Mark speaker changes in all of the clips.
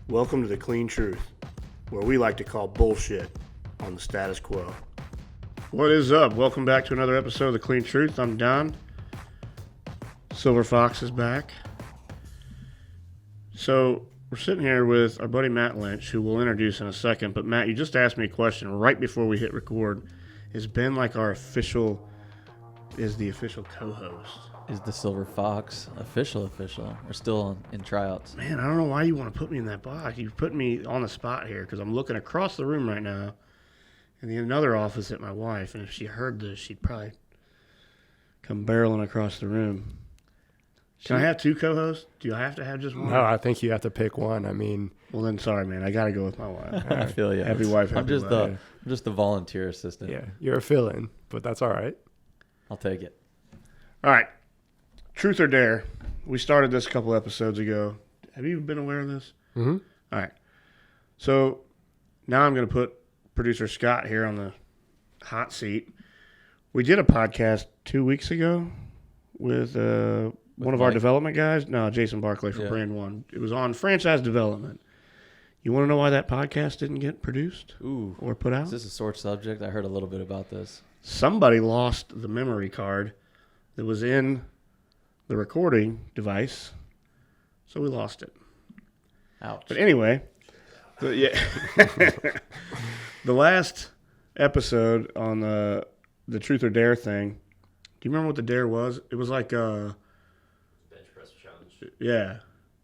Speaker 1: Welcome to The Clean Truth, where we like to call bullshit on the status quo. What is up? Welcome back to another episode of The Clean Truth. I'm Don. Silver Fox is back. So, we're sitting here with our buddy Matt Lynch, who we'll introduce in a second. But Matt, you just asked me a question right before we hit record. Is Ben like the official co-host?
Speaker 2: Is the Silver Fox official? We're still in tryouts.
Speaker 1: Man, I don't know why you want to put me in that box. You're putting me on the spot here because I'm looking across the room right now in the another office at my wife, and if she heard this, she'd probably come barreling across the room. Can I have two co-hosts? Do I have to have just one?
Speaker 3: No, I think you have to pick one. I mean,
Speaker 1: well then, sorry, man. I got to go with my wife.
Speaker 2: I feel you.
Speaker 1: Happy wife, happy
Speaker 2: I'm
Speaker 1: life.
Speaker 2: just the volunteer assistant.
Speaker 3: yeah, you're a fill-in, but that's all right.
Speaker 2: I'll take it.
Speaker 1: All right. Truth or dare? We started this a couple episodes ago. Have you been aware of this?
Speaker 3: Mm-hmm.
Speaker 1: All right. So now I'm going to put producer Scott here on the hot seat. We did a podcast 2 weeks ago with one of our development guys. No, Jason Barclay from Brand One. It was on franchise development. You want to know why that podcast didn't get produced or put out?
Speaker 2: Is this a sore subject? I heard a little bit about this.
Speaker 1: Somebody lost the memory card that was in the recording device, so we lost it.
Speaker 2: Ouch.
Speaker 1: But anyway, the last episode on the Truth or Dare thing, do you remember what the dare was? It was like
Speaker 4: bench press challenge.
Speaker 1: Yeah.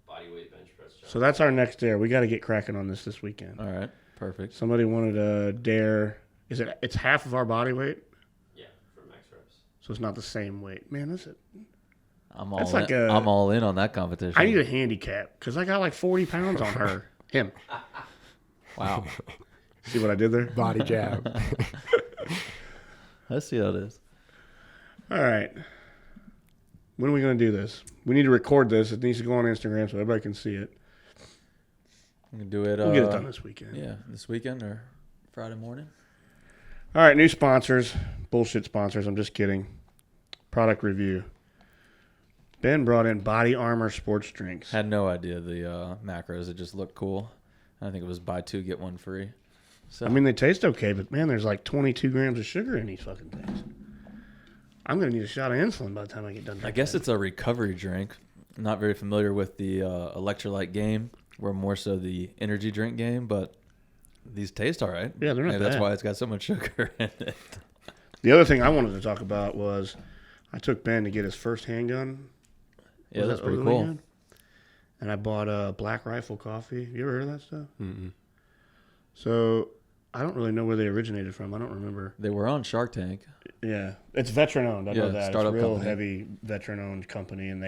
Speaker 4: Bodyweight bench press challenge.
Speaker 1: So that's our next dare. We got to get cracking on this weekend.
Speaker 2: All right. Perfect.
Speaker 1: Somebody wanted a dare. It's half of our body weight?
Speaker 4: Yeah, for max reps.
Speaker 1: So it's not the same weight. Man,
Speaker 2: I'm
Speaker 1: That's
Speaker 2: all
Speaker 1: like
Speaker 2: in. I'm all in on that competition.
Speaker 1: I need a handicap because I got like 40 pounds on her. Him.
Speaker 2: Wow.
Speaker 1: See what I did there?
Speaker 3: Body jab.
Speaker 2: Let's see how it is.
Speaker 1: All right. When are we going to do this? We need to record this. It needs to go on Instagram so everybody can see it.
Speaker 2: We can do it.
Speaker 1: We'll get it done this weekend.
Speaker 2: Yeah, this weekend or Friday morning.
Speaker 1: All right, new sponsors. Bullshit sponsors. I'm just kidding. Product review. Ben brought in Body Armor sports drinks.
Speaker 2: Had no idea the macros. It just looked cool. I think it was buy two get one free. So
Speaker 1: I mean, they taste okay, but man, there's like 22 grams of sugar in these fucking things. I'm going to need a shot of insulin by the time I get done drinking.
Speaker 2: I guess it's a recovery drink. I'm not very familiar with the electrolyte game. We're more so the energy drink game, but these taste all right.
Speaker 1: Yeah, they're not
Speaker 2: Maybe
Speaker 1: bad.
Speaker 2: that's why it's got so much sugar in it.
Speaker 1: The other thing I wanted to talk about was I took Ben to get his first handgun.
Speaker 2: Yeah, that's pretty
Speaker 1: over the
Speaker 2: cool.
Speaker 1: weekend? And I bought a Black Rifle coffee. You ever heard of that stuff?
Speaker 3: Mm-mm.
Speaker 1: So I don't really know where they originated from. I don't remember.
Speaker 2: They were on Shark Tank.
Speaker 1: Yeah, it's veteran owned. I know
Speaker 2: Yeah,
Speaker 1: that.
Speaker 2: startup
Speaker 1: It's a real
Speaker 2: company.
Speaker 1: heavy veteran owned company, and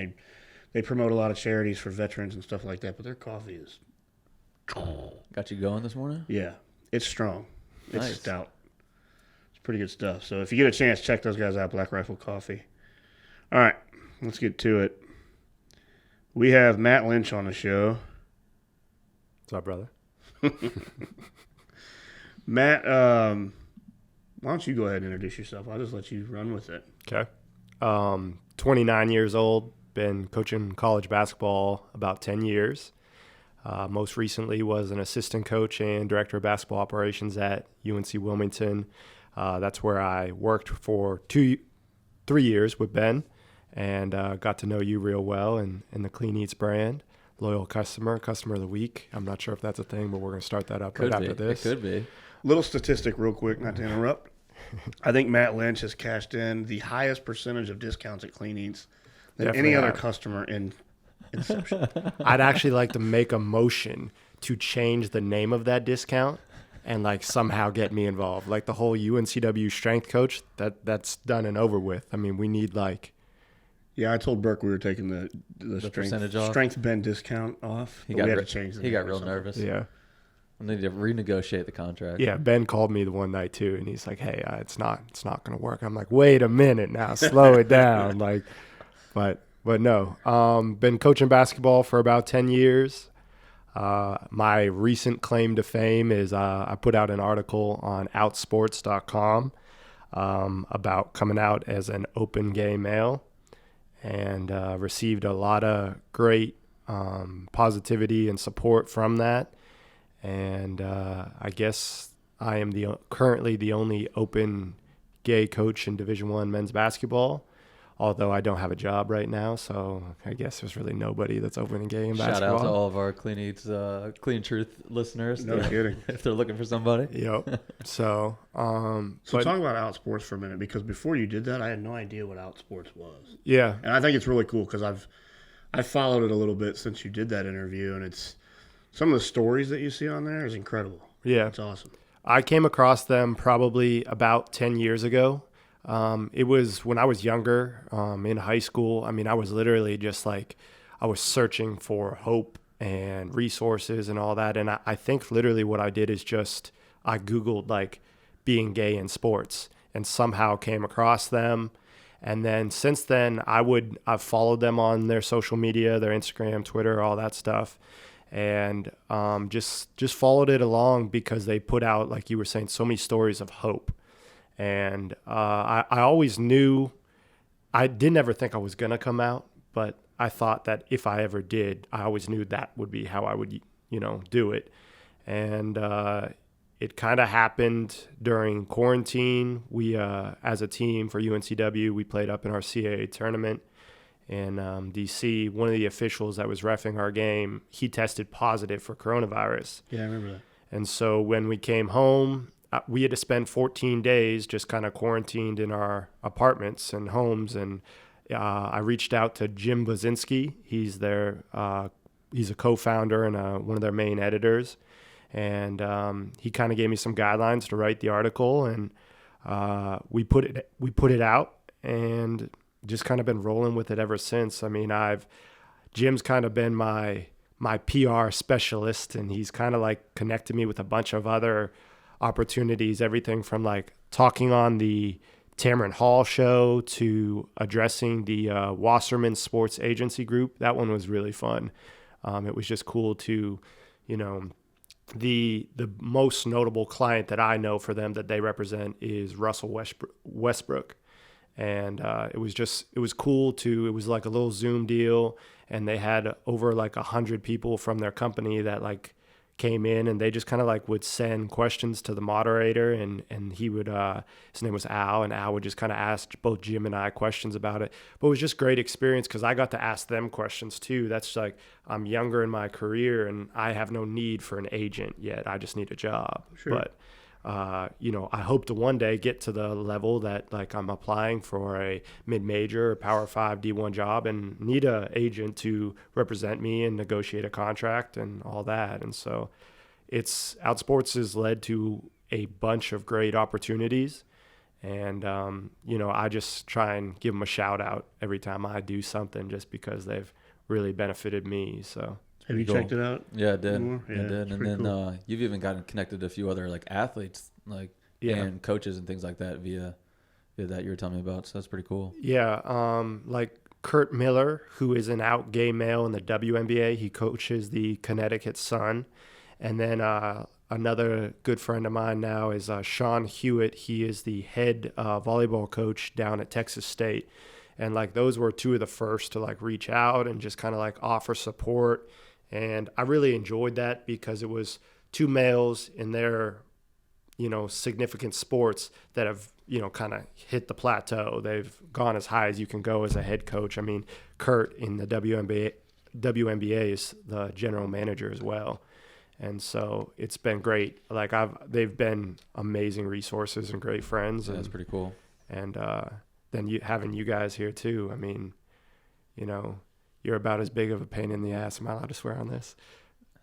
Speaker 1: they promote a lot of charities for veterans and stuff like that. But their coffee is,
Speaker 2: Got you going this morning?
Speaker 1: yeah, it's strong. It's
Speaker 2: Nice.
Speaker 1: stout. It's pretty good stuff. So if you get a chance, check those guys out. Black Rifle Coffee. All right, let's get to it. We have Matt Lynch on the show.
Speaker 3: What's up, brother?
Speaker 1: Matt, why don't you go ahead and introduce yourself? I'll just let you run with it.
Speaker 3: Okay. 29 years old. Been coaching college basketball about 10 years. Most recently was an assistant coach and director of basketball operations at UNC Wilmington. That's where I worked for 3 years with Ben and got to know you real well and the Clean Eats brand. Loyal customer of the week. I'm not sure if that's a thing, but we're going to start that up
Speaker 2: Could
Speaker 3: right
Speaker 2: be.
Speaker 3: after this.
Speaker 2: It could be.
Speaker 1: Little statistic real quick, not to interrupt. I think Matt Lynch has cashed in the highest percentage of discounts at Clean Eats than
Speaker 3: Definitely
Speaker 1: any other
Speaker 3: have.
Speaker 1: customer in Inception.
Speaker 3: I'd actually like to make a motion to change the name of that discount and like somehow get me involved. Like the whole UNCW strength coach, that's done and over with. I mean, we need like
Speaker 1: Yeah, I told Burke we were taking the
Speaker 2: percentage off?
Speaker 1: strength bend discount off.
Speaker 2: He
Speaker 1: but
Speaker 2: got
Speaker 1: we had
Speaker 2: re-
Speaker 1: to change the
Speaker 2: He
Speaker 1: name
Speaker 2: got
Speaker 1: or
Speaker 2: real
Speaker 1: something.
Speaker 2: nervous.
Speaker 3: yeah.
Speaker 2: I need to renegotiate the contract.
Speaker 3: Yeah, Ben called me the one night too, and he's like, "Hey, it's not going to work." I'm like, "Wait a minute now, slow it down." Like, but no. Been coaching basketball for about 10 years. My recent claim to fame is I put out an article on outsports.com about coming out as an open gay male, and received a lot of great positivity and support from that. And I guess I am currently the only open gay coach in Division I men's basketball, although I don't have a job right now, so I guess there's really nobody that's open and gay in
Speaker 2: Shout
Speaker 3: basketball.
Speaker 2: out to all of our Clean Eats, Clean Truth listeners.
Speaker 1: No kidding.
Speaker 2: If they're looking for somebody.
Speaker 3: Yep. So,
Speaker 1: So talk about Outsports for a minute, because before you did that, I had no idea what Outsports was.
Speaker 3: yeah,
Speaker 1: And I think it's really cool because I've followed it a little bit since you did that interview, and it's some of the stories that you see on there is incredible.
Speaker 3: yeah.
Speaker 1: It's awesome.
Speaker 3: I came across them probably about 10 years ago. It was when I was younger, in high school. I mean, I was literally just like, I was searching for hope and resources and all that. And I think literally what I did is just, I Googled like being gay in sports and somehow came across them. And then since then, I've followed them on their social media, their Instagram, Twitter, all that stuff. And just followed it along because they put out, like you were saying, so many stories of hope. And I always knew, I didn't ever think I was going to come out, but I thought that if I ever did, I always knew that would be how I would, do it. And it kind of happened during quarantine. We, as a team for UNCW, we played up in our CAA tournament in DC. One of the officials that was reffing our game, he tested positive for coronavirus.
Speaker 1: Yeah, I remember that.
Speaker 3: And so when we came home, we had to spend 14 days just kind of quarantined in our apartments and homes. And I reached out to Jim Basinski. He's he's a co-founder and one of their main editors. And he kind of gave me some guidelines to write the article. And we put it out and just kind of been rolling with it ever since. I mean, Jim's kind of been my PR specialist, and he's kind of like connected me with a bunch of other opportunities, everything from like talking on the Tamron Hall show to addressing the Wasserman Sports Agency Group. That one was really fun. It was just cool to, the most notable client that I know for them that they represent is Russell Westbrook. And it was cool it was like a little Zoom deal, and they had over like 100 people from their company that like came in, and they just kind of like would send questions to the moderator, and he would, his name was Al, and Al would just kind of ask both Jim and I questions about it. But it was just great experience because I got to ask them questions too. That's like, I'm younger in my career and I have no need for an agent yet. I just need a job.
Speaker 1: Sure.
Speaker 3: But I hope to one day get to the level that like I'm applying for a mid-major or Power 5 D1 job and need a agent to represent me and negotiate a contract and all that. And so Outsports has led to a bunch of great opportunities. And, I just try and give them a shout out every time I do something just because they've really benefited me. So.
Speaker 1: Have you
Speaker 2: Cool.
Speaker 1: checked it out?
Speaker 2: Yeah, I did.
Speaker 1: Anymore? Yeah,
Speaker 2: I did.
Speaker 1: it's
Speaker 2: And
Speaker 1: pretty
Speaker 2: then
Speaker 1: cool.
Speaker 2: you've even gotten connected to a few other like athletes, like and coaches and things like that via that you were telling me about. So that's pretty cool.
Speaker 3: Yeah, like Kurt Miller, who is an out gay male in the WNBA. He coaches the Connecticut Sun. And then another good friend of mine now is Sean Hewitt. He is the head volleyball coach down at Texas State. And like those were two of the first to like reach out and just kind of like offer support. And I really enjoyed that because it was two males in their, significant sports that have, kind of hit the plateau. They've gone as high as you can go as a head coach. I mean, Kurt in the WNBA is the general manager as well. And so it's been great. Like they've been amazing resources and great friends.
Speaker 2: Yeah, that's pretty cool.
Speaker 3: And then having you guys here too. I mean, you're about as big of a pain in the ass. Am I allowed to swear on this?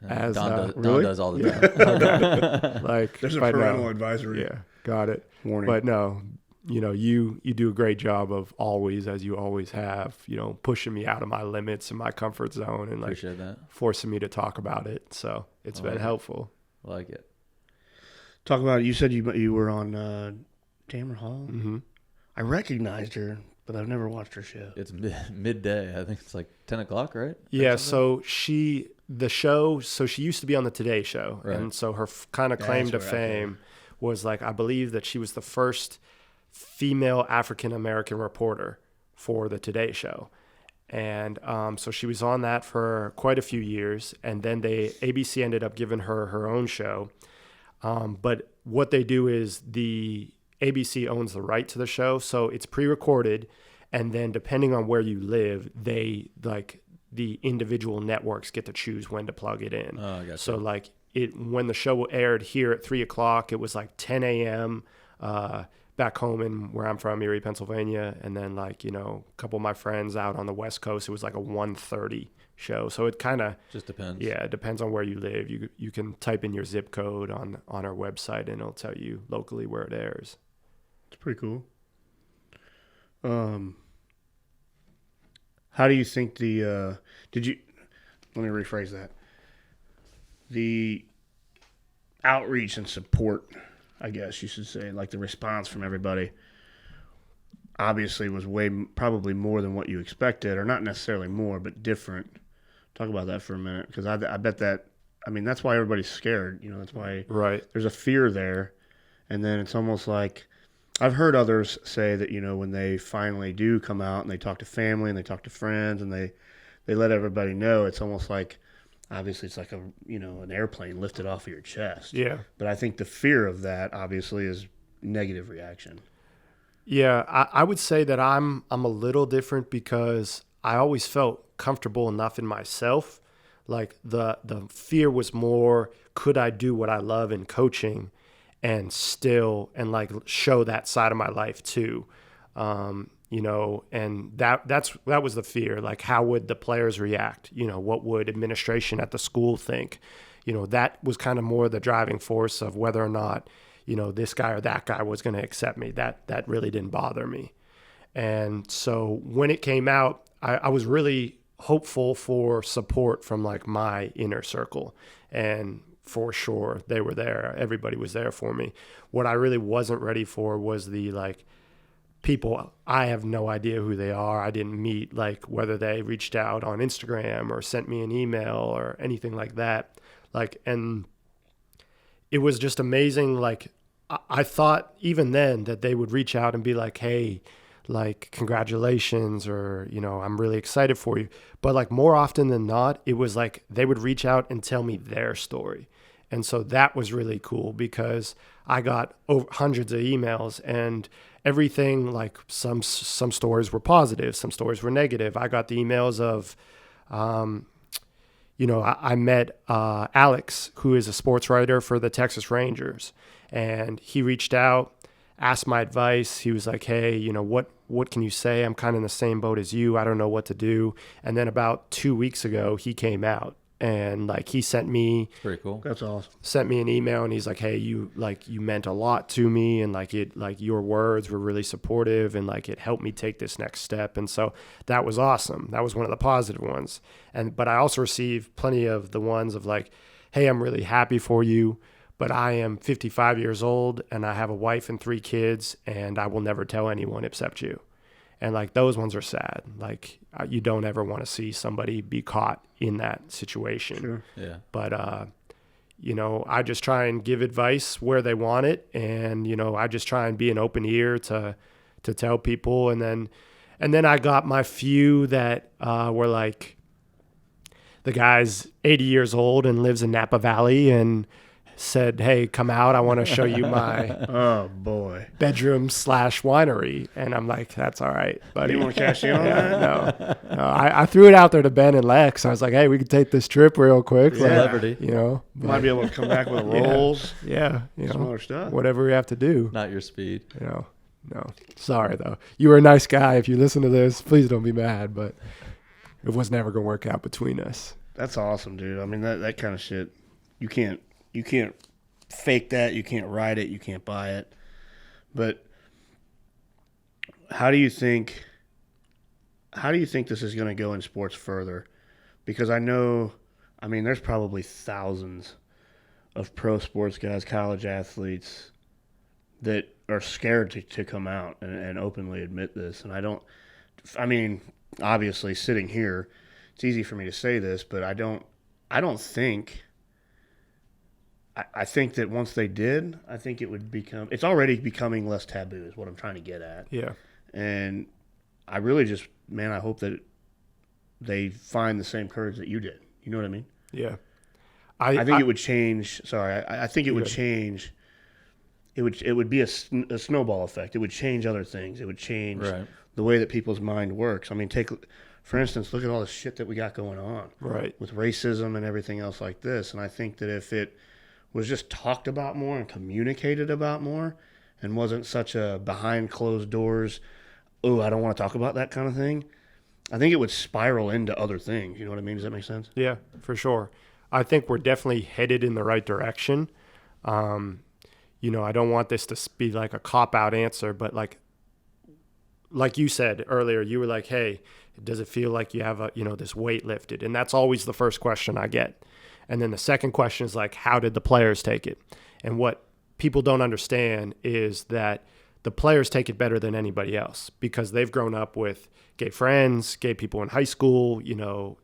Speaker 3: As
Speaker 2: Don
Speaker 3: really?
Speaker 2: does all the
Speaker 3: Yeah.
Speaker 2: time.
Speaker 3: Okay. Like
Speaker 1: There's a
Speaker 3: but
Speaker 1: parental
Speaker 3: no.
Speaker 1: advisory
Speaker 3: Yeah, got it.
Speaker 1: warning.
Speaker 3: But no, you do a great job of always, as you always have, pushing me out of my limits and my comfort zone and like
Speaker 2: Appreciate that.
Speaker 3: forcing me to talk about it. So it's
Speaker 2: I
Speaker 3: been
Speaker 2: like it.
Speaker 3: helpful.
Speaker 2: I like it.
Speaker 1: Talk about, you said you were on Tamron Hall.
Speaker 3: Mm-hmm.
Speaker 1: I recognized her, but I've never watched her show.
Speaker 2: It's midday. I think it's like 10 o'clock, right?
Speaker 3: Yeah.
Speaker 2: Or something?
Speaker 3: So she used to be on the Today Show.
Speaker 2: Right.
Speaker 3: And so her kind of claim to
Speaker 1: That's right, okay.
Speaker 3: fame was like, I believe that she was the first female African-American reporter for the Today Show. And so she was on that for quite a few years. And then ABC ended up giving her her own show. But what they do is the ABC owns the right to the show. So it's pre-recorded. And then depending on where you live, they like the individual networks get to choose when to plug it in.
Speaker 2: Oh, I gotcha.
Speaker 3: So like when the show aired here at 3:00, it was like 10 a.m. Back home in where I'm from, Erie, Pennsylvania. And then like, a couple of my friends out on the West Coast, it was like a 1:30 show. So it kind of
Speaker 2: just depends.
Speaker 3: Yeah, it depends on where you live. You can type in your zip code on our website and it'll tell you locally where it airs.
Speaker 1: It's pretty cool. How do you think let me rephrase that. The outreach and support, I guess you should say, like the response from everybody, obviously was probably more than what you expected, or not necessarily more, but different. Talk about that for a minute, because I bet that's why everybody's scared. That's why there's a fear there, and then it's almost like I've heard others say that when they finally do come out and they talk to family and they talk to friends and they let everybody know, it's almost like, obviously it's like an airplane lifted off of your chest.
Speaker 3: Yeah.
Speaker 1: But I think the fear of that obviously is negative reaction.
Speaker 3: Yeah, I would say that I'm a little different because I always felt comfortable enough in myself. Like the fear was more, could I do what I love in coaching and like show that side of my life too? And that was the fear. Like, how would the players react? What would administration at the school think? That was kind of more the driving force of whether or not, this guy or that guy was going to accept me. That really didn't bother me. And so when it came out, I was really hopeful for support from like my inner circle. And for sure, they were there. Everybody was there for me. What I really wasn't ready for was the like people, I have no idea who they are. I didn't meet, like whether they reached out on Instagram or sent me an email or anything like that. Like, and it was just amazing. Like, I thought even then that they would reach out and be like, hey, like, congratulations, or, I'm really excited for you. But like more often than not, it was like they would reach out and tell me their story. And so that was really cool because I got over hundreds of emails, and everything, like some stories were positive, some stories were negative. I got the emails of, I met Alex, who is a sports writer for the Texas Rangers, and he reached out, asked my advice. He was like, hey, what can you say? I'm kind of in the same boat as you. I don't know what to do. And then about 2 weeks ago, he came out. And like he sent me,
Speaker 2: Pretty cool.
Speaker 1: That's awesome.
Speaker 3: Sent me an email, and he's like, hey, you meant a lot to me, and like your words were really supportive, and like it helped me take this next step. And so that was awesome. That was one of the positive ones. But I also received plenty of the ones of like, hey, I'm really happy for you, but I am 55 years old and I have a wife and 3 kids, and I will never tell anyone except you. And like those ones are sad. Like you don't ever want to see somebody be caught in that situation.
Speaker 1: Sure.
Speaker 2: Yeah.
Speaker 3: But, I just try and give advice where they want it. And, I just try and be an open ear to tell people. And then I got my few that were like, the guy's 80 years old and lives in Napa Valley and said, hey, come out. I want to show you my
Speaker 1: Oh, boy.
Speaker 3: bedroom/winery. And I'm like, that's all right, buddy.
Speaker 1: You want to cash in on that?
Speaker 3: No. I threw it out there to Ben and Lex. I was like, hey, we could take this trip real quick.
Speaker 1: Yeah.
Speaker 2: Celebrity.
Speaker 1: Might be able to come back with rolls,
Speaker 3: Yeah.
Speaker 1: some other stuff.
Speaker 3: Whatever we have to do.
Speaker 2: Not your speed.
Speaker 3: No. Sorry, though. You were a nice guy. If you listen to this, please don't be mad. But it was never going to work out between us.
Speaker 1: That's awesome, dude. I mean, that kind of shit, you can't fake that. You can't write it. You can't buy it. But how do you think this is going to go in sports further? Because there's probably thousands of pro sports guys, college athletes that are scared to come out and openly admit this. And obviously sitting here, it's easy for me to say this, but I don't think. I think that once they did, I think it's already becoming less taboo is what I'm trying to get at.
Speaker 3: Yeah.
Speaker 1: And I really I hope that they find the same courage that you did. You know what I mean?
Speaker 3: Yeah.
Speaker 1: I think it would change. Sorry, I think it would
Speaker 3: Good.
Speaker 1: change. It would be a snowball effect. It would change other things. It would change
Speaker 2: Right.
Speaker 1: the way that people's mind works. I mean, for instance, look at all the shit that we got going on
Speaker 3: Right.
Speaker 1: with racism and everything else like this. And I think that if it was just talked about more and communicated about more, and wasn't such a behind closed doors, oh, I don't want to talk about that kind of thing, I think it would spiral into other things. You know what I mean? Does that make sense?
Speaker 3: Yeah, for sure. I think we're definitely headed in the right direction. I don't want this to be like a cop-out answer, but like you said earlier, you were like, hey, does it feel like you have this weight lifted? And that's always the first question I get. And then the second question is like, how did the players take it? And what people don't understand is that the players take it better than anybody else because they've grown up with gay friends, gay people in high school.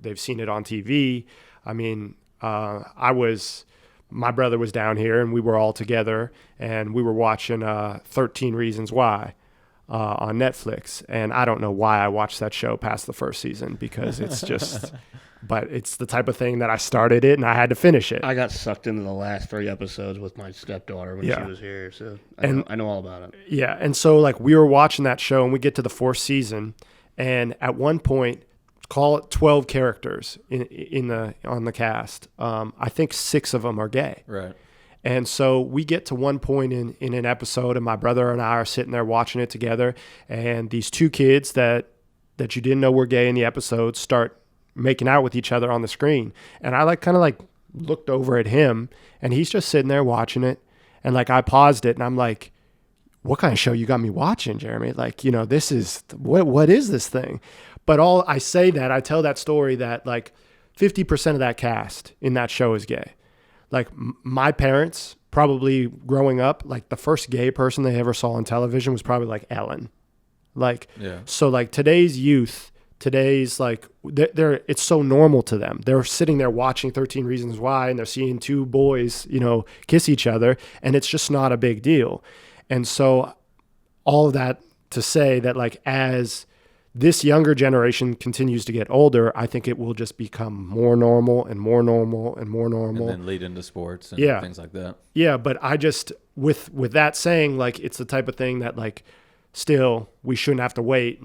Speaker 3: They've seen it on TV. I mean, my brother was down here and we were all together and we were watching 13 Reasons Why on Netflix. And I don't know why I watched that show past the first season because it's just, but it's the type of thing that I started it and I had to finish it.
Speaker 1: I got sucked into the last 3 episodes with my stepdaughter when she was here, so I know all about it.
Speaker 3: Yeah, and so like we were watching that show and we get to the 4th season and at one point, call it 12 characters on the cast. I think 6 of them are gay.
Speaker 2: Right.
Speaker 3: And so we get to one point in an episode, and my brother and I are sitting there watching it together, and these 2 kids that you didn't know were gay in the episode start making out with each other on the screen. And I kind of looked over at him, and he's just sitting there watching it, and I paused it, and I'm like, what kind of show you got me watching, Jeremy? This is, what is this thing? But I tell that story that 50% of that cast in that show is gay. My parents, probably growing up, the first gay person they ever saw on television was probably Ellen.
Speaker 2: Yeah.
Speaker 3: So today's youth, it's so normal to them. They're sitting there watching 13 Reasons Why and they're seeing 2 boys, kiss each other, and it's just not a big deal. And so all of that to say that as this younger generation continues to get older, I think it will just become more normal and more normal and more normal.
Speaker 2: And then lead into sports and things like that.
Speaker 3: Yeah, but I just, with that saying, it's the type of thing that still we shouldn't have to wait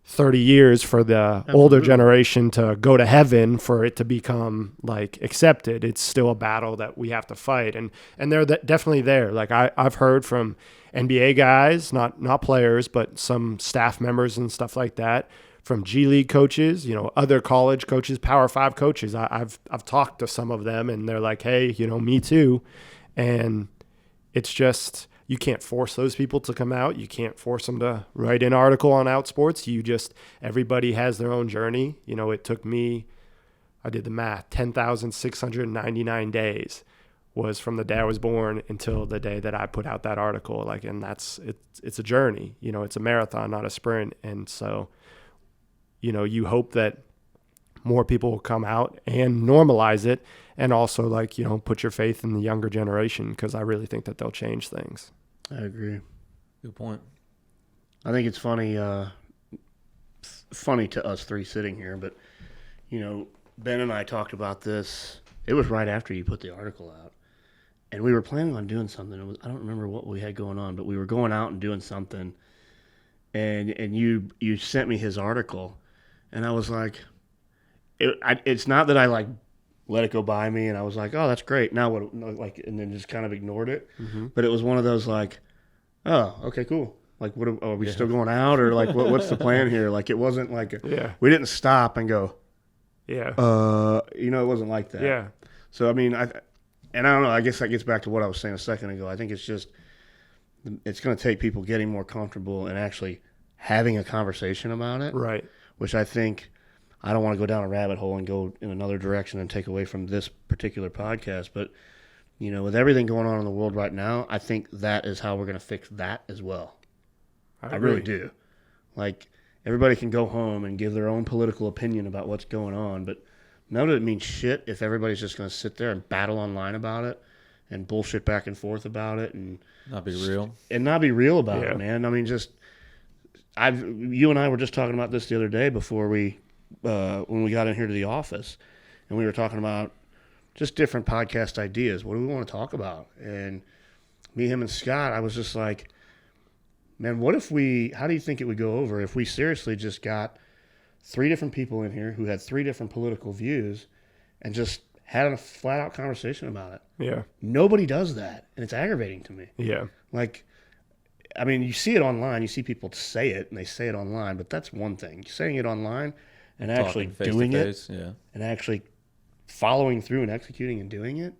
Speaker 3: 30 years for the older generation to go to heaven for it to become accepted. It's still a battle that we have to fight. And they're definitely there. I've heard from NBA guys, not players, but some staff members and stuff like that, from G League coaches, other college coaches, Power 5 coaches. I've talked to some of them and they're like, hey, me too. And it's just, you can't force those people to come out. You can't force them to write an article on Outsports. Everybody has their own journey. It took me, I did the math, 10,699 days was from the day I was born until the day that I put out that article. And it's a journey, it's a marathon, not a sprint. And so, you hope that more people will come out and normalize it. And also put your faith in the younger generation, because I really think that they'll change things.
Speaker 1: I agree.
Speaker 2: Good point.
Speaker 1: I think it's funny to us 3 sitting here, but Ben and I talked about this. It was right after you put the article out, and we were planning on doing something. I don't remember what we had going on, but we were going out and doing something, and you sent me his article, and I was like, it's not that I let it go by me, and I was like, oh, that's great. Now what? And then just kind of ignored it. Mm-hmm. But it was one of those oh, okay, cool. What are we still going out, or what's the plan here? It wasn't we didn't stop and go,
Speaker 3: yeah,
Speaker 1: it wasn't like that.
Speaker 3: Yeah.
Speaker 1: So I mean, I don't know. I guess that gets back to what I was saying a second ago. I think it's going to take people getting more comfortable and actually having a conversation about it.
Speaker 3: Right.
Speaker 1: Which I think. I don't want to go down a rabbit hole and go in another direction and take away from this particular podcast, but with everything going on in the world right now, I think that is how we're going to fix that as well. I really do. Everybody can go home and give their own political opinion about what's going on, but none of it means shit if everybody's just going to sit there and battle online about it and bullshit back and forth about it and
Speaker 2: not be real.
Speaker 1: And not be real about it, man. I mean, you and I were just talking about this the other day before we when we got in here to the office, and we were talking about just different podcast ideas. What do we want to talk about? And me, him, and Scott, I was just like, man, how do you think it would go over if we seriously just got 3 different people in here who had 3 different political views and just had a flat out conversation about it?
Speaker 3: Yeah.
Speaker 1: Nobody does that, and it's aggravating to me.
Speaker 3: Yeah.
Speaker 1: Like, I mean, you see it online, you see people say it, and they say it online, but that's one thing. Saying it online and actually
Speaker 2: Talking
Speaker 1: doing it,
Speaker 2: face-to-face, yeah.
Speaker 1: and actually following through and executing and doing it,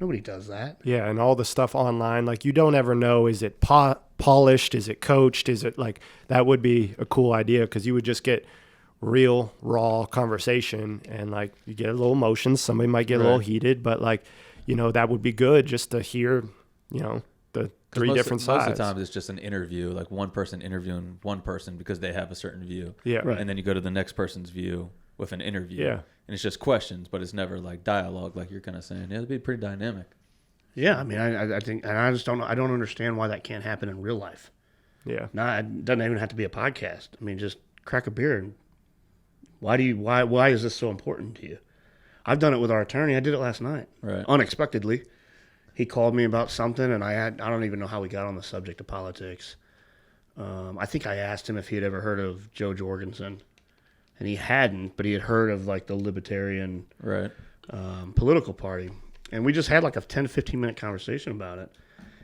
Speaker 1: nobody does that.
Speaker 3: Yeah, and all the stuff online, like you don't ever know, is it polished, is it coached, is it like, that would be a cool idea because you would just get real, raw conversation and like you get a little emotions. Somebody might get a little heated, but like, you know, that would be good just to hear, you know, the 3 different sides.
Speaker 2: Most of the time it's just an interview, like one person interviewing one person because they have a certain view.
Speaker 3: Yeah.
Speaker 1: Right.
Speaker 2: And then you go to the next person's view with an interview.
Speaker 3: Yeah.
Speaker 2: And it's just questions, but it's never like dialogue, like you're kind of saying. Yeah, it'd be pretty dynamic.
Speaker 1: Yeah, I mean, I think, and I just don't know. I don't understand why that can't happen in real life.
Speaker 3: Yeah.
Speaker 1: It doesn't even have to be a podcast. I mean, just crack a beer and why is this so important to you? I've done it with our attorney. I did it last night,
Speaker 2: Right.
Speaker 1: unexpectedly. He called me about something, and I don't even know how we got on the subject of politics. I think I asked him if he had ever heard of Joe Jorgensen, and he hadn't, but he had heard of like the Libertarian
Speaker 2: Right.
Speaker 1: political party. And we just had like a 10 to 15 minute conversation about it.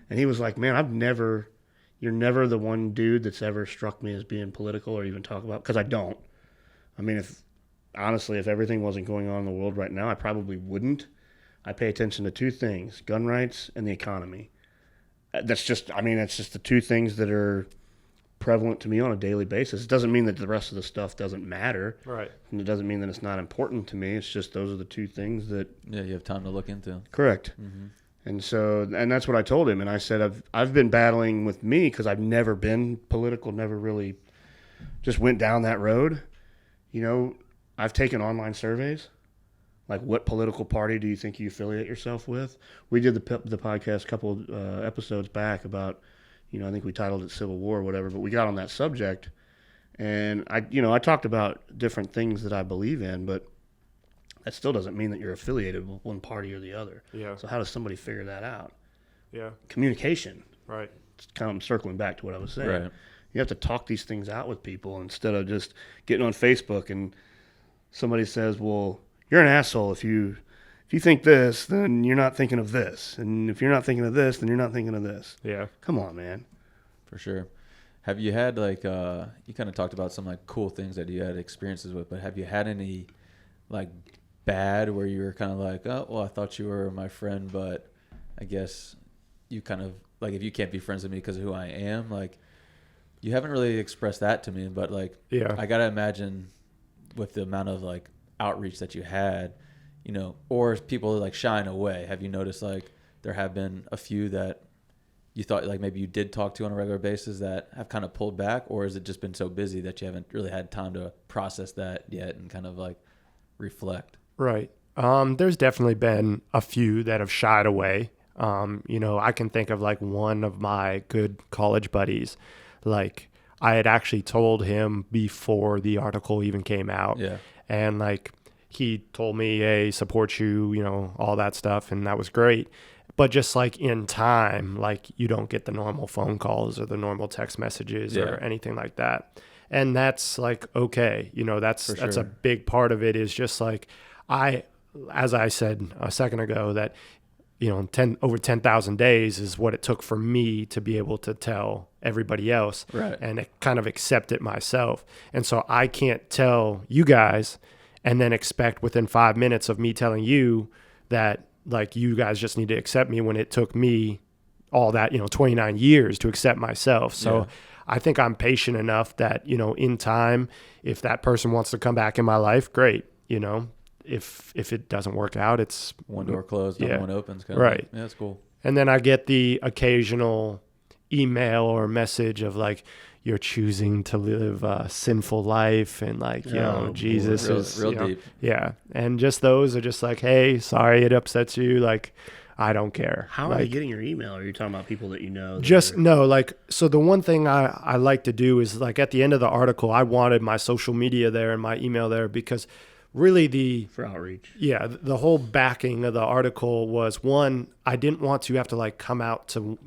Speaker 1: And he was like, man, you're never the one dude that's ever struck me as being political or even talk about, because I don't. I mean, if everything wasn't going on in the world right now, I probably wouldn't. I pay attention to 2 things, gun rights and the economy. That's just the 2 things that are prevalent to me on a daily basis. It doesn't mean that the rest of the stuff doesn't matter.
Speaker 3: Right.
Speaker 1: And it doesn't mean that it's not important to me. It's just those are the 2 things that...
Speaker 2: Yeah, you have time to look into.
Speaker 1: Correct.
Speaker 2: Mm-hmm.
Speaker 1: And that's what I told him. And I said, I've been battling with me because I've never been political, never really just went down that road. You know, I've taken online surveys. Like, what political party do you think you affiliate yourself with? We did the podcast a couple episodes back about, you know, I think we titled it Civil War or whatever, but we got on that subject. And I talked about different things that I believe in, but that still doesn't mean that you're affiliated with one party or the other.
Speaker 3: Yeah.
Speaker 1: So how does somebody figure that out?
Speaker 3: Yeah.
Speaker 1: Communication.
Speaker 3: Right.
Speaker 1: It's kind of circling back to what I was saying.
Speaker 2: Right.
Speaker 1: You have to talk these things out with people instead of just getting on Facebook and somebody says, well, you're an asshole if you think this, then you're not thinking of this. And if you're not thinking of this, then you're not thinking of this.
Speaker 3: Yeah.
Speaker 1: Come on, man.
Speaker 2: For sure. Have you had like you kind of talked about some like cool things that you had experiences with, but have you had any like bad where you were kind of like, oh, well, I thought you were my friend, but I guess you kind of like, if you can't be friends with me because of who I am, like you haven't really expressed that to me, but like,
Speaker 3: Yeah.
Speaker 2: I got to imagine with the amount of like outreach that you had, you know, or people like shying away. Have you noticed like there have been a few that you thought like maybe you did talk to on a regular basis that have kind of pulled back, or has it just been so busy that you haven't really had time to process that yet and kind of like reflect?
Speaker 3: Right. There's definitely been a few that have shied away. You know, I can think of like one of my good college buddies. Like I had actually told him before the article even came out.
Speaker 2: Yeah.
Speaker 3: And like he told me, hey, support you, you know, all that stuff. And that was great. But just like in time, like you don't get the normal phone calls or the normal text messages or anything like that. And that's like, okay, you know, that's a big part of it is just like as I said a second ago, that, you know, over 10,000 days is what it took for me to be able to tell everybody else and kind of accept it myself. And so I can't tell you guys and then expect within 5 minutes of me telling you that like you guys just need to accept me when it took me all that, you know, 29 years to accept myself. So I think I'm patient enough that, you know, in time, if that person wants to come back in my life, great. You know, if it doesn't work out, it's
Speaker 2: one door closed, another one opens.
Speaker 3: Right.
Speaker 2: Yeah, that's cool.
Speaker 3: And then I get the occasional email or message of like, you're choosing to live a sinful life and like, you know, Jesus is
Speaker 2: real
Speaker 3: you know,
Speaker 2: deep.
Speaker 3: Yeah. And just those are just like, hey, sorry it upsets you. Like, I don't care.
Speaker 1: How are they getting your email? Are you talking about people that you know?
Speaker 3: So the one thing I like to do is like at the end of the article, I wanted my social media there and my email there because really
Speaker 1: for outreach.
Speaker 3: Yeah, the whole backing of the article was, one, I didn't want to have to like come out to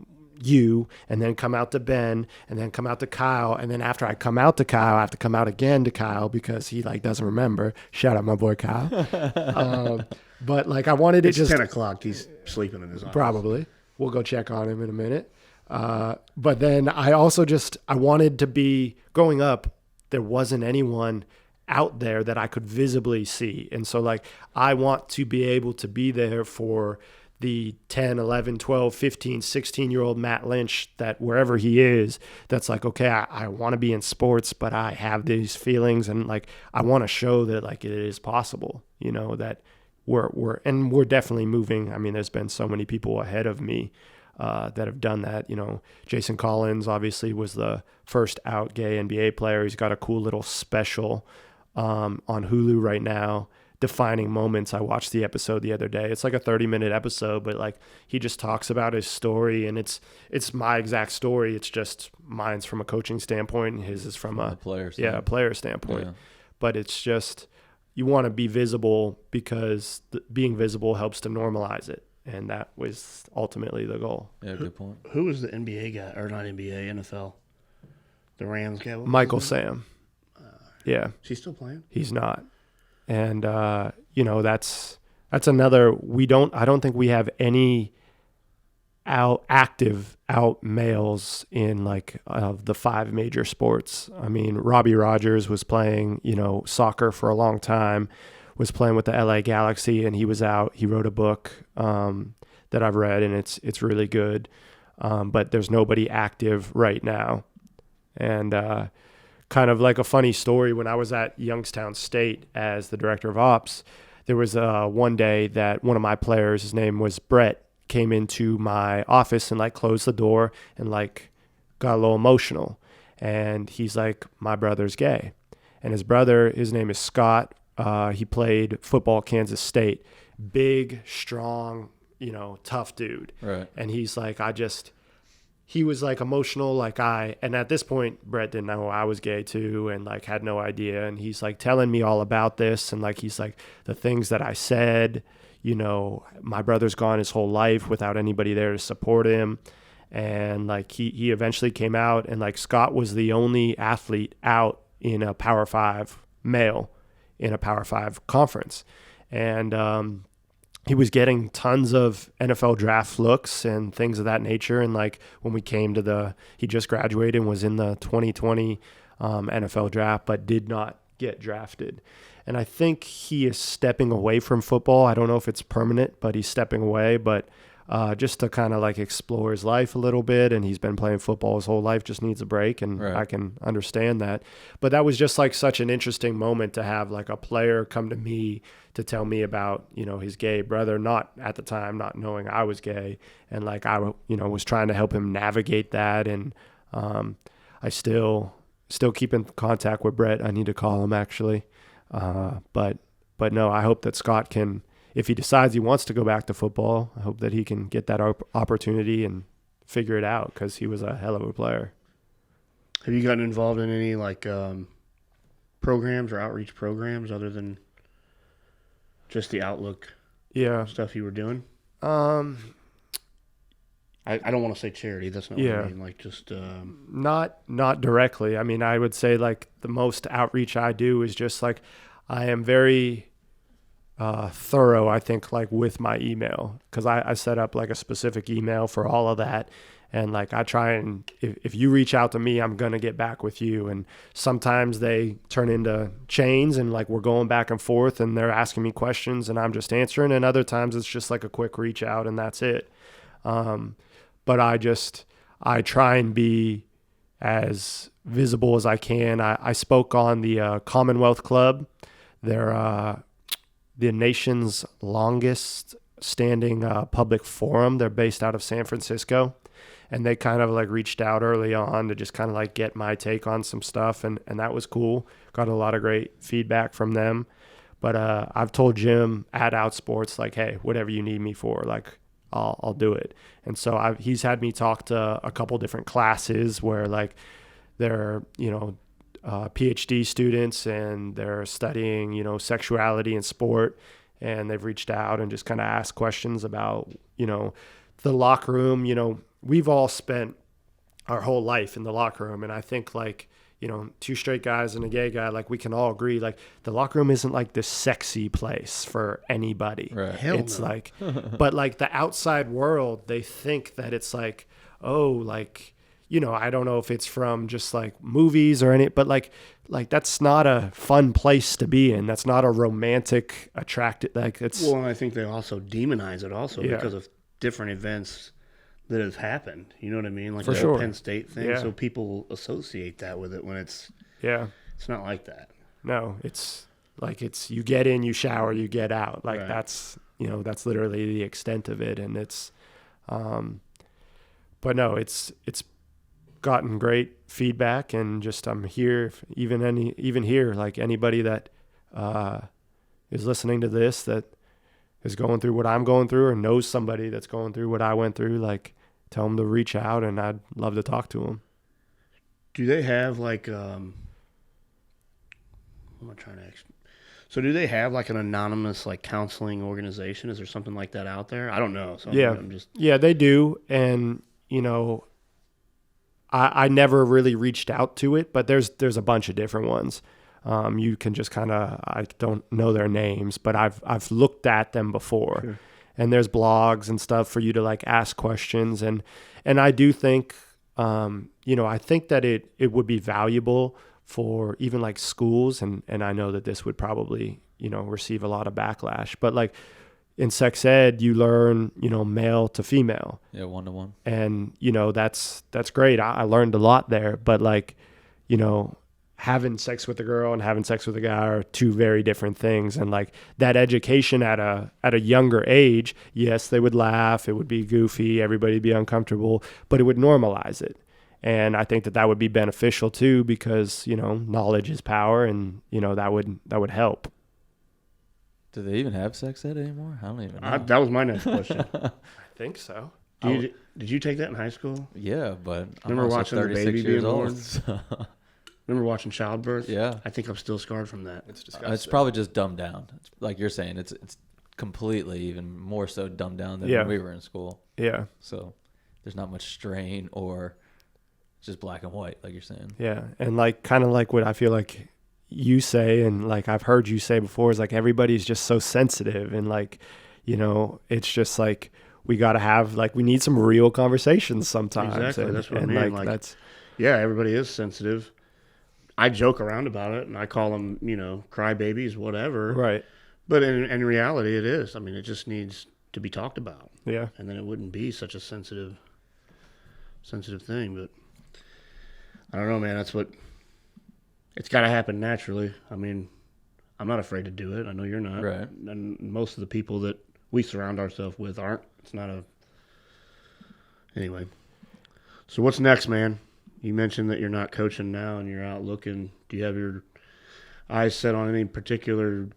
Speaker 3: you and then come out to Ben and then come out to Kyle, and then after I come out to Kyle, I have to come out again to Kyle because he like doesn't remember. Shout out my boy Kyle. But like I wanted it
Speaker 1: It's
Speaker 3: just
Speaker 1: 10 o'clock. He's sleeping in his office.
Speaker 3: probably. We'll go check on him in a minute. But then I also I wanted to be growing up. There wasn't anyone out there that I could visibly see. And so like I want to be able to be there for the 10, 11, 12, 15, 16-year-old Matt Lynch that wherever he is, that's like, okay, I want to be in sports, but I have these feelings and like I want to show that like it is possible, you know, that we're definitely moving. I mean, there's been so many people ahead of me that have done that. You know, Jason Collins obviously was the first out gay NBA player. He's got a cool little special on Hulu right now, Defining Moments. I watched the episode the other day. It's like a 30-minute episode, but like he just talks about his story, and it's my exact story. It's just mine's from a coaching standpoint, and his is from a player standpoint. Yeah. But it's just you want to be visible because being visible helps to normalize it, and that was ultimately the goal.
Speaker 2: Yeah, good point.
Speaker 1: Who was the NBA guy, or not NBA, NFL? The Rams guy?
Speaker 3: Michael Sam. Yeah.
Speaker 1: Is he still playing?
Speaker 3: He's not. And, you know, that's another, I don't think we have any active males in like the 5 major sports. I mean, Robbie Rogers was playing, you know, soccer for a long time, was playing with the LA Galaxy, and he was out. He wrote a book that I've read, and it's really good. But there's nobody active right now. And, kind of like a funny story, when I was at Youngstown State as the director of ops, there was one day that one of my players, his name was Brett, came into my office and like closed the door and like got a little emotional. And he's like, my brother's gay. And his brother, his name is Scott. He played football at Kansas State. Big, strong, you know, tough dude.
Speaker 2: Right.
Speaker 3: And he's like, he was like emotional and at this point Brett didn't know I was gay too and like had no idea, and he's like telling me all about this, and like he's like, the things that I said, you know, my brother's gone his whole life without anybody there to support him, and like he eventually came out, and like Scott was the only athlete out in a Power 5 male in a Power 5 conference, and he was getting tons of NFL draft looks and things of that nature. And like when we came to he just graduated and was in the 2020 NFL draft, but did not get drafted. And I think he is stepping away from football. I don't know if it's permanent, but he's stepping away. But just to kind of like explore his life a little bit. And he's been playing football his whole life, just needs a break. And right. I can understand that. But that was just like such an interesting moment to have like a player come to me to tell me about, you know, his gay brother, not at the time, not knowing I was gay. And like I, you know, was trying to help him navigate that. And I still keep in contact with Brett. I need to call him actually. But no, I hope that Scott can, if he decides he wants to go back to football, I hope that he can get that opportunity and figure it out, because he was a hell of a player.
Speaker 1: Have you gotten involved in any like programs or outreach programs other than just the Outlook stuff you were doing? I don't want to say charity. That's not what I mean. Like just
Speaker 3: not directly. I mean, I would say like the most outreach I do is just like I am very thorough, I think, like with my email, because I set up like a specific email for all of that. And like I try and if you reach out to me, I'm going to get back with you. And sometimes they turn into chains and like we're going back and forth and they're asking me questions and I'm just answering. And other times it's just like a quick reach out and that's it. But I try and be as visible as I can. I spoke on the Commonwealth Club. They're the nation's longest standing public forum. They're based out of San Francisco. And they kind of like reached out early on to just kind of like get my take on some stuff. And that was cool. Got a lot of great feedback from them. But I've told Jim at Outsports, like, hey, whatever you need me for, like, I'll do it. And so he's had me talk to a couple different classes where like they're, PhD students and they're studying, sexuality and sport. And they've reached out and just kind of asked questions about, the locker room. We've all spent our whole life in the locker room. And I think like, two straight guys and a gay guy, like we can all agree, like the locker room isn't like this sexy place for anybody.
Speaker 2: Right.
Speaker 1: Hell
Speaker 3: It's
Speaker 1: no.
Speaker 3: like, but like the outside world, they think that it's like, oh, like, I don't know if it's from just like movies or any, but like that's not a fun place to be in. That's not a romantic, attractive, like it's,
Speaker 1: Well, and I think they also demonize it also
Speaker 3: Yeah.
Speaker 1: because of different events that have happened. You know what I mean? Like
Speaker 3: For
Speaker 1: the
Speaker 3: sure.
Speaker 1: Penn State thing.
Speaker 3: Yeah.
Speaker 1: So people associate that with it when it's
Speaker 3: yeah,
Speaker 1: not like that.
Speaker 3: no, it's like, you get in, you shower, you get out. Like
Speaker 1: Right.
Speaker 3: that's literally the extent of it. And it's, but no, it's gotten great feedback, and just I'm here, even here, like anybody that is listening to this that is going through what I'm going through or knows somebody that's going through what I went through, like tell them to reach out, and I'd love to talk to them.
Speaker 1: Do they have like what am I trying to ask? So do they have like an anonymous like counseling organization? Is there something like that out there? I don't know. So
Speaker 3: Yeah.
Speaker 1: I'm just
Speaker 3: Yeah, they do. And, I never really reached out to it, but there's a bunch of different ones. You can just kind of, I don't know their names, but I've looked at them before.
Speaker 1: Sure.
Speaker 3: And there's blogs and stuff for you to like ask questions. And I do think, I think that it would be valuable for even like schools. And I know that this would probably, receive a lot of backlash, but like in sex ed, you learn, male to female.
Speaker 2: Yeah, 1-to-1.
Speaker 3: And, that's great. I learned a lot there, but like, having sex with a girl and having sex with a guy are two very different things. And like that education at a younger age, yes, they would laugh. It would be goofy. Everybody would be uncomfortable, but it would normalize it. And I think that would be beneficial too, because, knowledge is power, and, that would help.
Speaker 2: Do they even have sex ed anymore? I don't even know.
Speaker 1: that was my next question.
Speaker 3: I think so.
Speaker 1: Did you take that in high school?
Speaker 2: Yeah, but I'm
Speaker 1: Remember
Speaker 2: also
Speaker 1: watching the
Speaker 2: 36
Speaker 1: baby
Speaker 2: years
Speaker 1: being
Speaker 2: old.
Speaker 1: born?
Speaker 2: So.
Speaker 1: Remember watching childbirth?
Speaker 2: Yeah.
Speaker 1: I think I'm still scarred from that.
Speaker 3: It's disgusting.
Speaker 2: It's probably just dumbed down. It's, like you're saying, it's completely even more so dumbed down than
Speaker 3: Yeah.
Speaker 2: when we were in school.
Speaker 3: Yeah.
Speaker 2: So there's not much strain, or it's just black and white, like you're saying.
Speaker 3: Yeah. And like, kind of like what I feel like you say, and like I've heard you say before, is like everybody's just so sensitive, and like, it's just like we got to have, like, we need some real conversations sometimes.
Speaker 1: Exactly,
Speaker 3: And,
Speaker 1: that's what I
Speaker 3: and
Speaker 1: mean,
Speaker 3: like
Speaker 1: like-
Speaker 3: that's,
Speaker 1: Yeah, everybody is sensitive. I joke around about it, and I call them, crybabies, whatever.
Speaker 3: right.
Speaker 1: But in reality, it is. I mean, it just needs to be talked about,
Speaker 3: Yeah.
Speaker 1: and then it wouldn't be such a sensitive thing. But I don't know, man. That's what. It's got to happen naturally. I mean, I'm not afraid to do it. I know you're not.
Speaker 2: Right.
Speaker 1: And most of the people that we surround ourselves with aren't. It's not a. Anyway. So what's next, man? You mentioned that you're not coaching now and you're out looking. Do you have your eyes set on any particular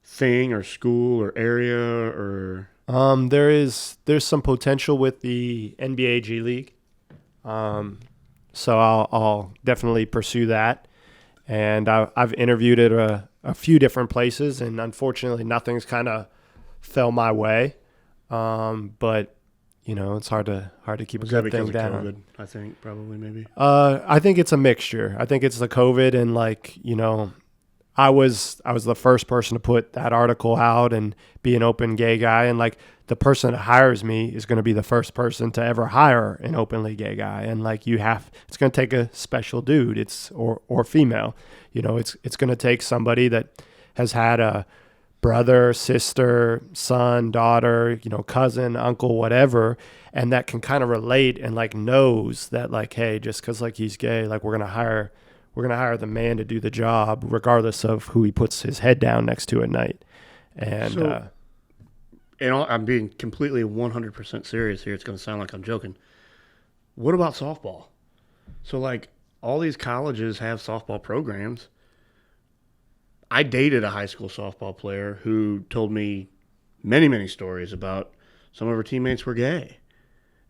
Speaker 1: thing or school or area or?
Speaker 3: There's some potential with the NBA G League. So I'll definitely pursue that. And I've interviewed at a few different places, and unfortunately nothing's kind of fell my way. But it's hard to keep
Speaker 1: Was
Speaker 3: a
Speaker 1: that
Speaker 3: good
Speaker 1: because
Speaker 3: thing
Speaker 1: of
Speaker 3: down.
Speaker 1: COVID? I think probably maybe.
Speaker 3: I think it's a mixture. I think it's the COVID, and like, I was the first person to put that article out and be an open gay guy, and like the person that hires me is going to be the first person to ever hire an openly gay guy, and like it's going to take a special dude, or female. It's going to take somebody that has had a brother, sister, son, daughter, cousin, uncle, whatever, and that can kind of relate and like knows that like, hey, just because like he's gay, like we're gonna hire the man to do the job regardless of who he puts his head down next to at night. And
Speaker 1: So- I'm being completely 100% serious here. It's going to sound like I'm joking. What about softball? So like all these colleges have softball programs. I dated a high school softball player who told me many, many stories about some of her teammates were gay,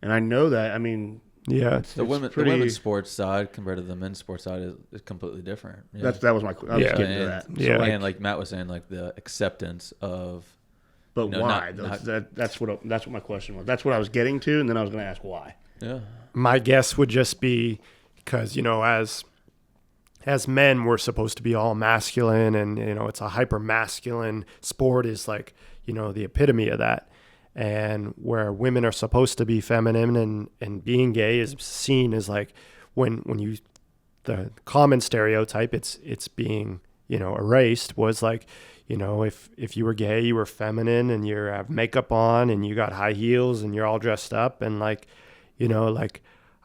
Speaker 1: and I know that. I mean,
Speaker 3: Yeah.
Speaker 2: The
Speaker 1: it's
Speaker 2: women's sports side compared to the men's sports side is completely different. Yeah.
Speaker 1: that was my. I was
Speaker 3: Yeah.
Speaker 1: getting to
Speaker 2: and,
Speaker 1: that.
Speaker 3: Yeah.
Speaker 2: and like Matt was saying, like the acceptance of.
Speaker 1: But
Speaker 2: You know,
Speaker 1: why?
Speaker 2: not-
Speaker 1: That's what my question was. That's what I was getting to, and then I was going to ask why.
Speaker 2: Yeah.
Speaker 3: My guess would just be because, as men, we're supposed to be all masculine, and, it's a hyper masculine sport is like, the epitome of that. And where women are supposed to be feminine, and being gay is seen as like when you, the common stereotype, it's being, erased, was like, if you were gay, you were feminine, and you have makeup on, and you got high heels, and you're all dressed up, and like,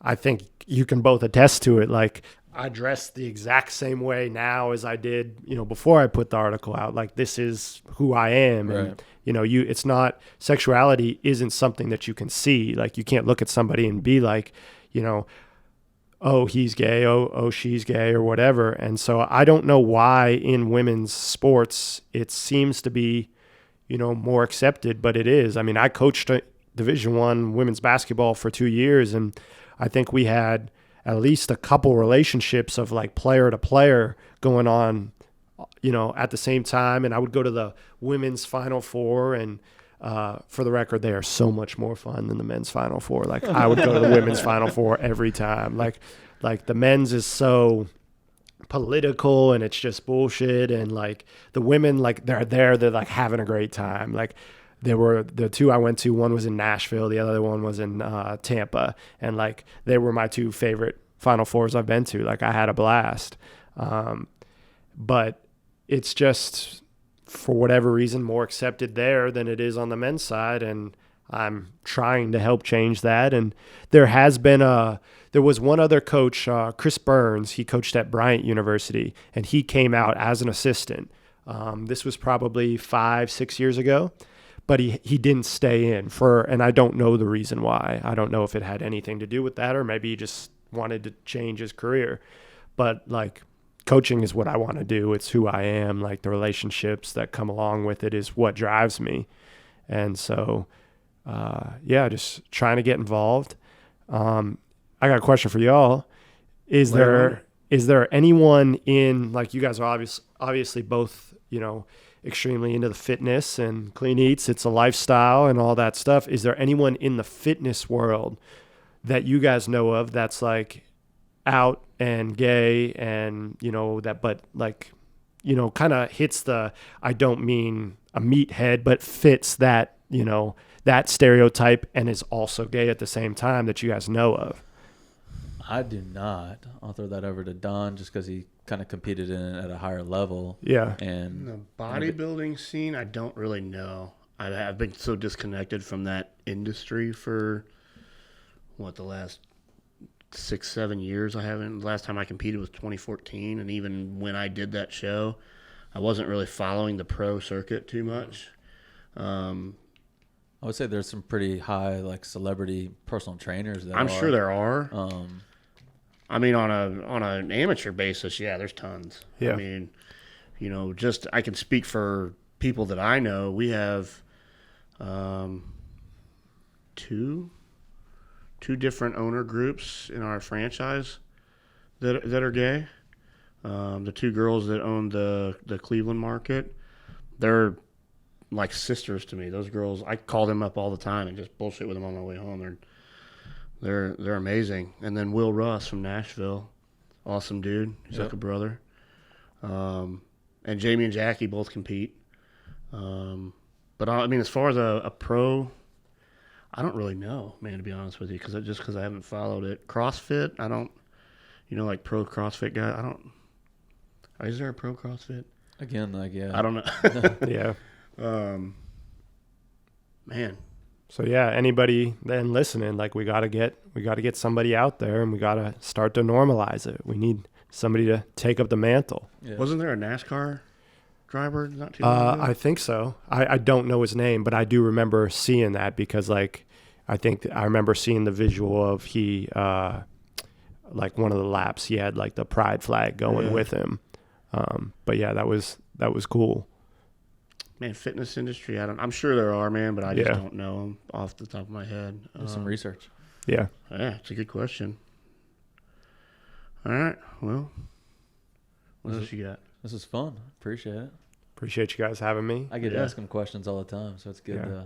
Speaker 3: I think you can both attest to it. Like, I dress the exact same way now as I did, before I put the article out. Like, this is who I am.
Speaker 2: Right.
Speaker 3: And, it's not, sexuality isn't something that you can see. Like, you can't look at somebody and be like, oh, he's gay, oh, she's gay, or whatever. And so I don't know why in women's sports it seems to be, more accepted, but it is. I mean, I coached Division I women's basketball for 2 years, and I think we had at least a couple relationships of like player to player going on, at the same time. And I would go to the women's Final Four, and for the record, they are so much more fun than the men's Final Four. Like, I would go to the women's Final Four every time. Like the men's is so political, and it's just bullshit. And like the women, like they're like having a great time. Like, there were the two I went to. One was in Nashville. The other one was in Tampa. And like, they were my two favorite Final Fours I've been to. Like, I had a blast. But it's just, for whatever reason, more accepted there than it is on the men's side. And I'm trying to help change that. And there was one other coach, Chris Burns. He coached at Bryant University, and he came out as an assistant. This was probably 5-6 years ago. But he didn't stay in and I don't know the reason why. I don't know if it had anything to do with that, or maybe he just wanted to change his career. But like, coaching is what I want to do. It's who I am. Like, the relationships that come along with it is what drives me. And so, just trying to get involved. I got a question for y'all. Is there anyone in, like, you guys are obviously both, extremely into the fitness and clean eats. It's a lifestyle and all that stuff. Is there anyone in the fitness world that you guys know of that's like out and gay and, but like, kind of hits the, I don't mean a meathead, but fits that, that stereotype and is also gay at the same time, that you guys know of?
Speaker 2: I do not. I'll throw that over to Don just because he kind of competed in it at a higher level.
Speaker 3: Yeah.
Speaker 1: In
Speaker 2: And
Speaker 1: the bodybuilding scene, I don't really know. I've been so disconnected from that industry for, the last 6-7 years. I haven't. The last time I competed was 2014, and even when I did that show, I wasn't really following the pro circuit too much.
Speaker 2: I would say there's some pretty high, like, celebrity personal trainers that
Speaker 1: I'm sure there are.
Speaker 2: Um,
Speaker 1: On an amateur basis, yeah, there's tons.
Speaker 3: Yeah.
Speaker 1: I mean, just I can speak for people that I know. We have two different owner groups in our franchise that are gay. The two girls that own the Cleveland market, they're like sisters to me. Those girls, I call them up all the time and just bullshit with them on my way home. They're amazing. And then Will Russ from Nashville, awesome dude. He's like a brother. And Jamie and Jackie both compete. But I mean, as far as a pro, I don't really know, man, to be honest with you, because I haven't followed it. CrossFit, I don't, like pro CrossFit guy. I don't. Is there a pro CrossFit?
Speaker 2: again, like, yeah.
Speaker 1: I don't know.
Speaker 3: Yeah.
Speaker 1: Man.
Speaker 3: So yeah, anybody then listening, like, we gotta get somebody out there, and we gotta start to normalize it. We need somebody to take up the mantle.
Speaker 2: Yeah.
Speaker 1: Wasn't there a NASCAR driver not too long ago?
Speaker 3: I think so. I don't know his name, but I do remember seeing that, because like, I remember seeing the visual of he, like, one of the laps, he had like the pride flag going with him. But yeah, that was cool.
Speaker 1: Man, fitness industry. I'm sure there are, man, but I just
Speaker 3: Yeah.
Speaker 1: don't know them off the top of my head.
Speaker 2: Do some research.
Speaker 3: Yeah.
Speaker 1: Yeah, it's a good question. All right. Well, what else you got?
Speaker 2: This is fun. Appreciate it.
Speaker 3: Appreciate you guys having me.
Speaker 2: I get to
Speaker 1: Yeah.
Speaker 2: ask him questions all the time, so it's good.
Speaker 3: Yeah.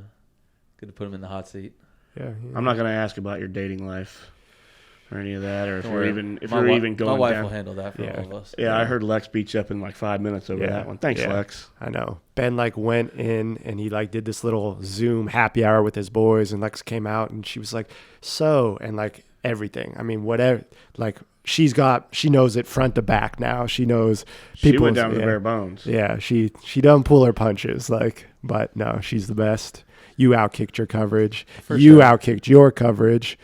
Speaker 2: Good to put him in the hot seat.
Speaker 3: Yeah.
Speaker 1: I'm not going to ask about your dating life or any of that, or if
Speaker 2: Don't
Speaker 1: you're
Speaker 2: worry.
Speaker 1: even
Speaker 2: My
Speaker 1: going
Speaker 2: my wife
Speaker 1: down.
Speaker 2: will handle that for
Speaker 3: Yeah.
Speaker 2: all of us.
Speaker 1: Yeah, I heard Lex beat you up in like 5 minutes over
Speaker 3: Yeah.
Speaker 1: that one. Thanks,
Speaker 3: Yeah.
Speaker 1: Lex.
Speaker 3: I know. Ben like went in and he like did this little Zoom happy hour with his boys, and Lex came out and she was like, "So," and like everything. I mean, whatever. Like she knows it front to back now. She knows
Speaker 1: She
Speaker 3: people.
Speaker 1: went down to the
Speaker 3: yeah.
Speaker 1: bare bones.
Speaker 3: Yeah, she doesn't pull her punches, like, but no, she's the best. You outkicked your coverage.
Speaker 2: For
Speaker 3: You
Speaker 2: sure.
Speaker 3: outkicked your coverage.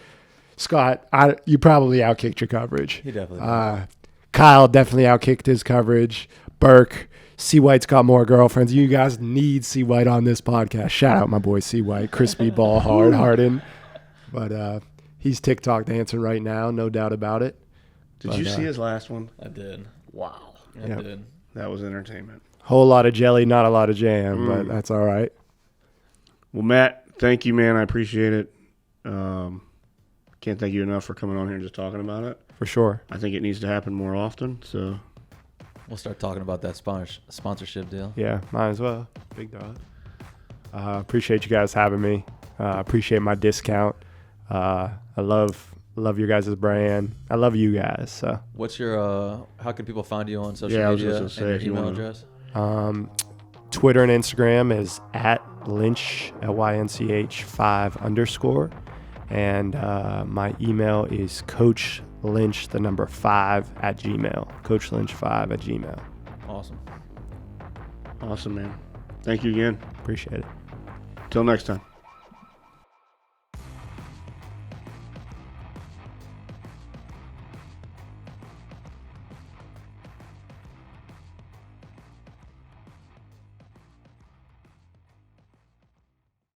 Speaker 3: Scott, you probably outkicked your coverage.
Speaker 2: He definitely does.
Speaker 3: Kyle definitely outkicked his coverage. Burke, C. White's got more girlfriends. You guys need C. White on this podcast. Shout out my boy C. White, crispy ball hard, Harden. But he's TikTok dancing right now, no doubt about it.
Speaker 1: Did you see his last one?
Speaker 2: I did.
Speaker 1: Wow.
Speaker 2: I
Speaker 3: Yeah.
Speaker 2: did.
Speaker 1: That was entertainment.
Speaker 3: Whole lot of jelly, not a lot of jam, but that's all right.
Speaker 1: Well, Matt, thank you, man. I appreciate it. Can't thank you enough for coming on here and just talking about it.
Speaker 3: For sure.
Speaker 1: I think it needs to happen more often. So,
Speaker 2: We'll start talking about that sponsorship deal.
Speaker 3: Yeah, might as well. Big dog. Appreciate you guys having me. Appreciate my discount. I love your guys' brand. I love you guys. So
Speaker 2: What's your how can people find you on social
Speaker 1: Yeah, I was
Speaker 2: media
Speaker 1: just gonna say,
Speaker 2: and
Speaker 1: if
Speaker 2: your
Speaker 1: you
Speaker 2: email
Speaker 1: wanna-
Speaker 2: address?
Speaker 3: Twitter and Instagram is at Lynch LYNCH 5_, and my email is Coach Lynch 5 at Gmail. Coach Lynch 5 at Gmail.
Speaker 2: Awesome.
Speaker 1: awesome, man. Thank you again.
Speaker 3: Appreciate it.
Speaker 1: Till next time.